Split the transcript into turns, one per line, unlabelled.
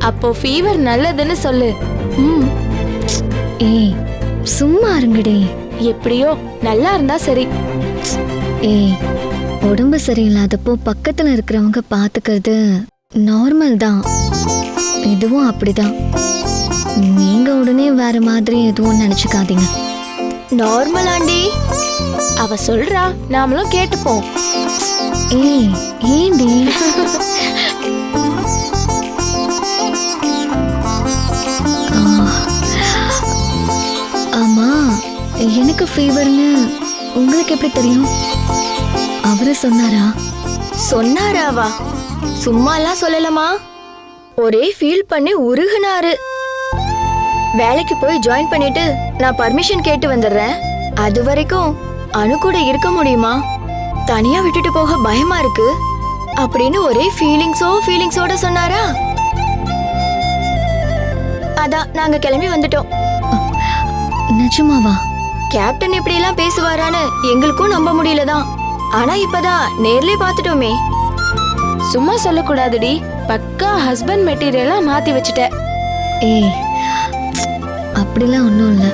அப்போ ஃபீவர் நல்லதுன்னு சொல்லு.
ஏய் சும்மா இருங்கடி.
எப்படியோ நல்லா இருந்தா சரி.
ஏய் உடம்பு சரியில்லாதப்போ பக்கத்துல இருக்கிறவங்க பாத்துக்கிறது நார்மல் தான். இதுவும் அப்படிதான். நீங்க உடனே வேற மாதிரி எதுவும் நினைச்சுக்காதீங்க.
நார்மல் ஆண்டி, அவ சொல்றா, நாமளும் கேட்டுப்போம்.
ஏய் ஏண்டி? ஆமா எனக்கு ஃபீவர்னு உங்களுக்கு எப்படி தெரியும்? அவரு சொன்னாரா?
சொன்னாராவா? சும்மாலாம் சொல்லலமா, ஒரே ஃபீல் பண்ணி உருகுனாரு. வேலைக்கு போய் ஜாயின் பண்ணிட்டு நான் பர்மிஷன் கேட்டு வந்துடுறேன், அது வரைக்கும் அனு கூட இருக்க முடியுமா, தனியா விட்டுட்டு போக பயமா இருக்கு அப்படின்னு ஒரே ஃபீலிங்ஸோட சொன்னாரா. அதான் நாங்க கிளம்பி வந்துட்டோம்.
நிஜமாவா?
கேப்டன் இப்படி எல்லாம் பேசுவாரான்னு எங்களுக்கும் நம்ப முடியலதான். ஆனா இப்பதான் நேர்லயே பாத்துட்டோமே. சும்மா சொல்லக்கூடாதுடி, பக்கா ஹஸ்பண்ட் மெட்டீரியலா மாத்தி வச்சுட்ட.
ஏய் அப்படிலாம் ஒன்றும் இல்லை.